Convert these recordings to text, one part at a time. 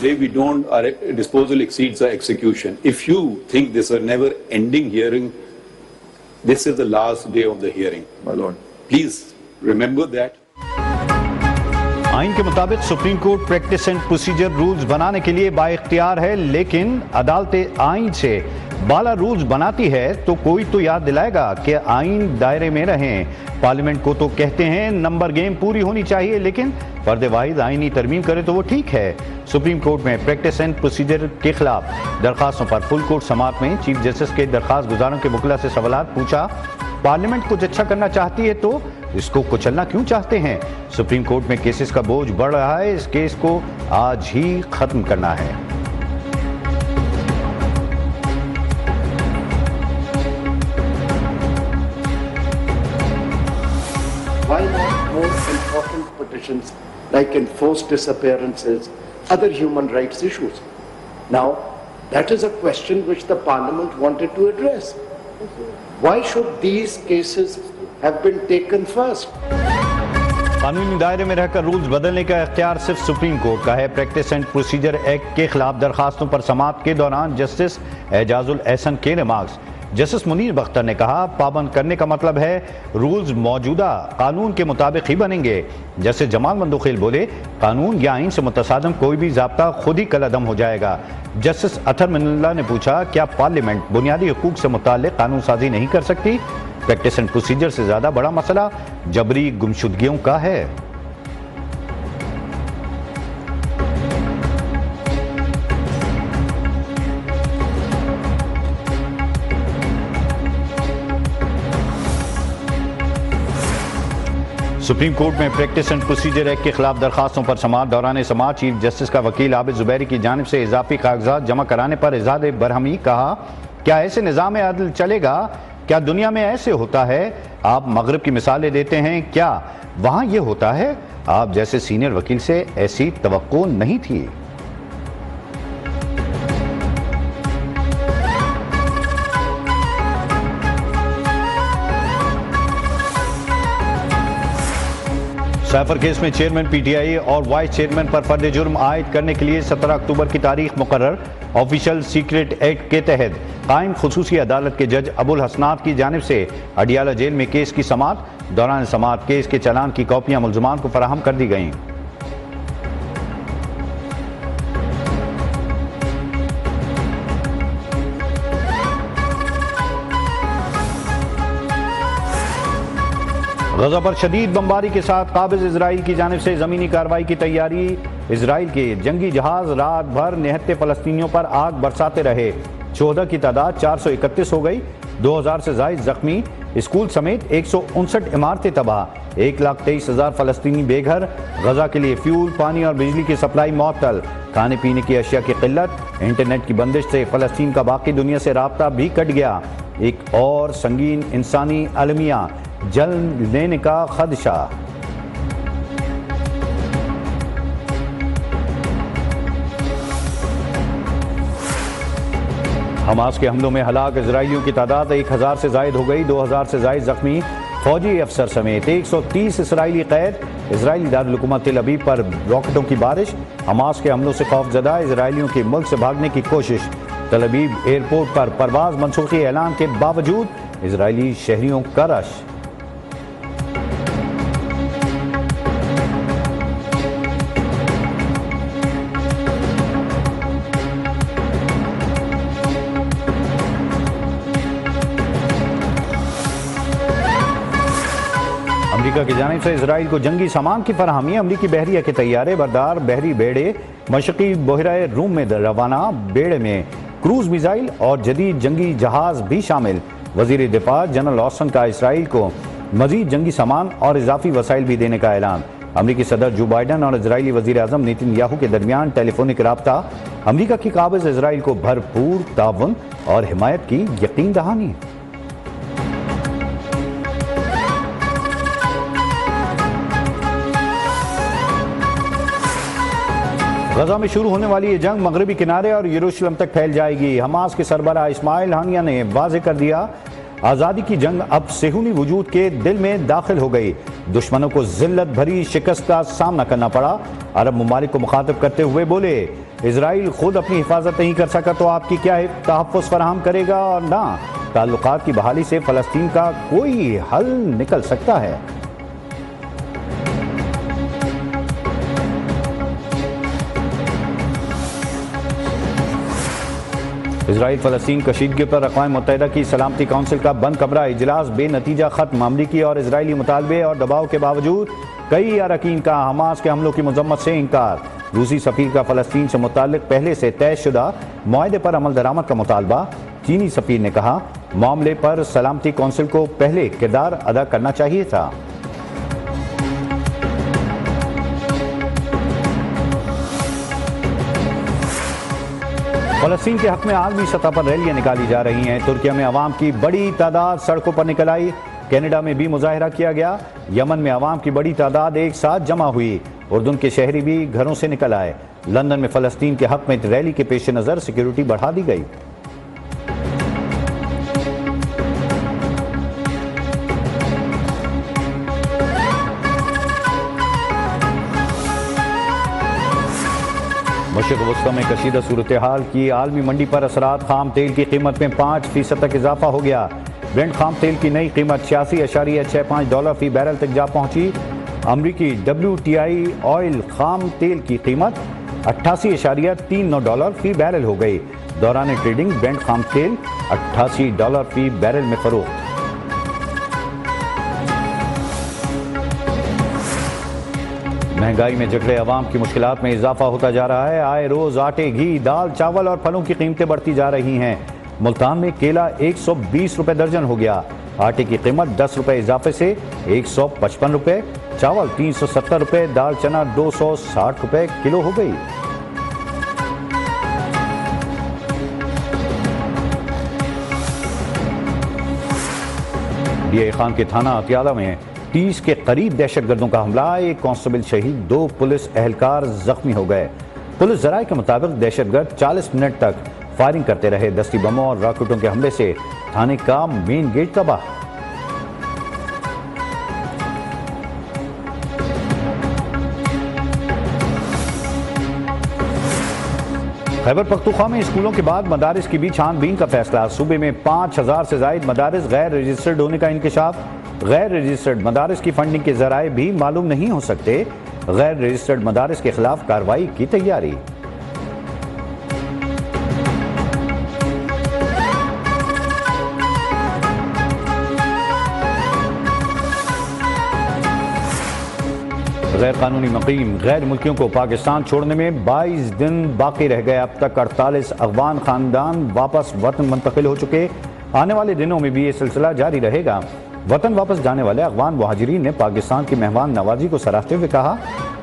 day we don't, our disposal exceeds our execution. If you think this is a never-ending hearing, this is the last day of the hearing. My lord. Please remember that. आइन के मुताबिक supreme court practice and procedure rules बनाने के लिए बाइख्तियार है, लेकिन अदालत आइन से बाला रूल्स बनाती है तो कोई तो याद दिलाएगा कि आइन दायरे में रहें। पार्लियामेंट को तो कहते हैं नंबर गेम पूरी होनी चाहिए, लेकिन फर्द वाहिद आइनी तरमीम करे तो वो ठीक है। सुप्रीम कोर्ट में प्रैक्टिस एंड प्रोसीजर के खिलाफ दरखास्तों पर फुल कोर्ट समाअत में चीफ जस्टिस के दरखास्त गुजारों के मुकल्ला से सवालात पूछा। पार्लियामेंट कुछ अच्छा करना चाहती है तो इसको कुचलना क्यों चाहते हैं? सुप्रीम कोर्ट में केसेस का बोझ बढ़ रहा है, इस केस को आज ही खत्म करना है। Why not more important petitions like enforced disappearances, other human rights issues? Now, that is a question which the Parliament wanted to address. Why should these cases have been taken first? कानूनी दायरे में रहकर rules बदलने का इख्तियार सिर्फ supreme court का है। प्रैक्टिस एंड प्रोसीजर एक्ट के खिलाफ दरखास्तों पर समाअत के दौरान जस्टिस एजाजुल एहसन के रिमार्क्स। जस्टिस मुनीर बख्तर ने कहा, पाबंद करने का मतलब है रूल्स मौजूदा कानून के मुताबिक ही बनेंगे। जस्टिस जमाल मंदोखिल बोले, कानून या आइन से मुतसादम कोई भी ज़ाब्ता खुद ही कलअदम हो जाएगा। जस्टिस अतर मिनल्ला ने पूछा, क्या पार्लियामेंट बुनियादी हुकूक से मुताल्लिक कानून साजी नहीं कर सकती? प्रैक्टिस एंड प्रोसीजर से ज़्यादा बड़ा मसला जबरी गुमशुदगियों का है। सुप्रीम कोर्ट में प्रैक्टिस एंड प्रोसीजर एक्ट के खिलाफ दरखास्तों पर समाअत दौरान समाअत चीफ जस्टिस का वकील आबिद जुबैरी की जानिब से इजाफी कागजात जमा कराने पर इज़हार बरहमी। कहा, क्या ऐसे निज़ाम अदल चलेगा? क्या दुनिया में ऐसे होता है? आप मगरब की मिसालें देते हैं, क्या वहाँ ये होता है? आप जैसे सीनियर वकील से ऐसी तवक्को नहीं थी। साइफर केस में चेयरमैन पीटीआई और वाइस चेयरमैन पर फर्द जुर्म आयद करने के लिए 17 अक्टूबर की तारीख मुकर्रर। ऑफिशियल सीक्रेट एक्ट के तहत कायम खुसूसी अदालत के जज अबुल हसनात की जानिब से अडियाला जेल में केस की समाअत। दौरान समाअत केस के चालान की कॉपियां मुल्ज़मान को फराहम कर दी गईं। गजा पर शदीद बमबारी के साथ काबिज इजराइल की जानिब से ज़मीनी कार्रवाई की तैयारी। इजराइल के जंगी जहाज रात भर निहत्ते फ़लस्तीनियों पर आग बरसाते रहे। 14 की तादाद 431 हो गई। 2000 से ज़ायद जख्मी। स्कूल समेत 159 इमारतें तबाह। 1,23,000 फ़लस्तीनी बेघर। गजा के लिए फ्यूल, पानी और बिजली की सप्लाई मुअत्तल। खाने पीने की अशिया की किल्लत। इंटरनेट की बंदिश से फ़लस्तीन का बाकी दुनिया से राब्ता भी कट गया। एक और संगीन इंसानी अलमिया, जल लेने का खदशा। हमास के हमलों में हलाक इजराइलियों की तादाद 1000 से जायद हो गई। 2000 से जायद जख्मी। फौजी अफसर समेत 130 इसराइली कैद। इजराइली दारुल हुकूमत तेल अवीव पर रॉकेटों की बारिश। हमास के हमलों से खौफजदा इजराइलियों की मुल्क से भागने की कोशिश। तेल अवीव एयरपोर्ट पर परवाज मनसूखी ऐलान के बावजूद इजरायली शहरियों का रश। अमेरिका की जानिब से इजराइल को जंगी सामान की फराहमी। अमरीकी बहरिया के तैयारे बरदार बहरी बेड़े मशरकी बहराए रूम में रवाना। बेड़े में क्रूज मिसाइल और जदीद जंगी जहाज भी शामिल। वजीर दिफा जनरल ऑस्टिन का इसराइल को मजीद जंगी सामान और इजाफी वसाइल भी देने का ऐलान। अमरीकी सदर जो बाइडन और इजरायली वजीर आजम नेतन्याहू के दरमियान टेलीफोनिक राब्ता। अमरीका की काबिज इजराइल को भरपूर ताउन और हिमायत की यकीन दहानी। गजा में शुरू होने वाली ये जंग मगरबी किनारे और यरूशलेम तक फैल जाएगी। हमास के सरबराह इस्माइल हानिया ने वाज़ेह कर दिया, आज़ादी की जंग अब सेहूनी वजूद के दिल में दाखिल हो गई। दुश्मनों को जिल्लत भरी शिकस्त का सामना करना पड़ा। अरब ममालिक को मुखातिब करते हुए बोले, इजराइल खुद अपनी हिफाजत नहीं कर सका तो आपकी क्या तहफ़्फ़ुज़ फराहम करेगा, और ना ताल्लुकात की बहाली से फ़लस्तीन का कोई हल निकल सकता है। इजराइल फ़लस्तीन कशीदगी पर अक़वाम मुत्तहिदा की सलामती काउंसिल का बंद कमरा इजलास बेनतीजा खत्म। अमरीकी और इजरायली मुतालबे और दबाव के बावजूद कई अरकान का हमास के हमलों की मजम्मत से इनकार। रूसी सफ़ीर का फ़लस्तीन से मुताल्लिक़ पहले से तयशुदा मुआहदे पर अमल दरामद का मुतालबा। चीनी सफ़ीर ने कहा, मामले पर सलामती काउंसिल को पहले किरदार अदा करना चाहिए था। फ़लस्तीन के हक में आलमी सतह पर रैलियां निकाली जा रही हैं। तुर्किया में अवाम की बड़ी तादाद सड़कों पर निकल आई। कनाडा में भी मुजाहिरा किया गया। यमन में अवाम की बड़ी तादाद एक साथ जमा हुई। उर्दून के शहरी भी घरों से निकल आए। लंदन में फ़लस्तीन के हक में रैली के पेश नज़र सिक्योरिटी बढ़ा दी गई। मशरिक़ वस्ता में कशीदा सूरत हाल की आलमी मंडी पर असरात। खाम तेल की कीमत में 5% तक इजाफा हो गया। ब्रेंट खाम तेल की नई कीमत $86.65 फी बैरल तक जा पहुंची। अमरीकी WTI ऑयल खाम तेल की कीमत $88.39 फी बैरल हो गई। दौरान ट्रेडिंग ब्रेंट खाम तेल $88 फी बैरल में फरोख्त। महंगाई में जकड़े अवाम की मुश्किलात में इजाफा होता जा रहा है। आए रोज आटे, घी, दाल, चावल और फलों की कीमतें बढ़ती जा रही हैं। मुल्तान में केला 120 रुपए दर्जन हो गया। आटे की कीमत 10 रुपए इजाफे से 155 रुपए, चावल 370 रुपए, दाल चना 260 रुपए किलो हो गई। डीआई खान के थाना अतियाला में 30 के करीब दहशतगर्दों का हमला। एक कांस्टेबल शहीद, 2 पुलिस एहलकार जख्मी हो गए। पुलिस जराये के मुताबिक दहशतगर्द 40 मिनट तक फायरिंग करते रहे। दस्ती बमों और रॉकेटों के हमले से थाने का मेन गेट तबाह। खैबर पख्तूनख्वा में स्कूलों के बाद मदारिस की भी छानबीन का फैसला। सूबे में 5000 से ज्यादा मदारिस गैर रजिस्टर्ड होने का इंकशाफ। गैर रजिस्टर्ड मदारिस की फंडिंग के जराए भी मालूम नहीं हो सकते। गैर रजिस्टर्ड मदारिस के खिलाफ कार्रवाई की तैयारी। गैर कानूनी मुकीम गैर मुल्कियों को पाकिस्तान छोड़ने में 22 दिन बाकी रह गए। अब तक 48 अफगान खानदान वापस वतन मुंतकिल हो चुके। आने वाले दिनों में भी ये सिलसिला जारी रहेगा। वतन वापस जाने वाले अफगान मुहाजिरीन ने पाकिस्तान की मेहमान नवाजी को सराहते हुए कहा,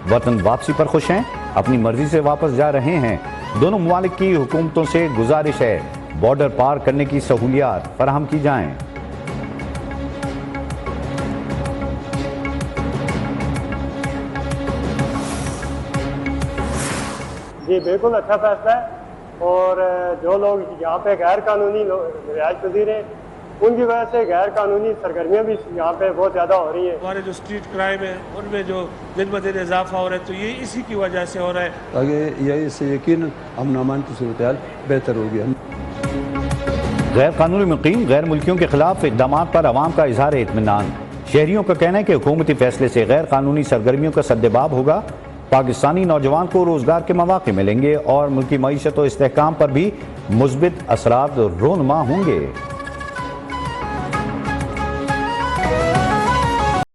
वतन वापसी पर खुश हैं, अपनी मर्जी से वापस जा रहे हैं। दोनों मुमालिक की हुकूमतों से गुजारिश है, बॉर्डर पार करने की सहूलियात फराहम की जाएं। जी बिल्कुल अच्छा फैसला है। और जो लोग यहाँ पे गैर कानूनी रिहायश पजीर हैं, उनकी वजह से गैर कानूनी सरगर्मियाँ भी यहाँ पे बहुत ज़्यादा हो रही हैं। हमारे जो स्ट्रीट क्राइम है उनमें जो दिन ब दिन इजाफा हो रहा है, तो ये इसी की वजह से हो रहा है। आगे यही इससे यकीन अमन अमान की सूरत हाल बेहतर हो गया। गैर कानूनी मुकीम गैर मुल्कियों के खिलाफ इकदाम पर अवाम का इजहार इत्मीनान। शहरियों का कहना है कि हुकूमती फैसले से गैर कानूनी सरगर्मियों का सद्देबाब होगा। पाकिस्तानी नौजवान को रोजगार के मौके मिलेंगे और मुल्की मईशत और इस्तेहकाम पर भी मुस्बित असरात रोनुमा होंगे।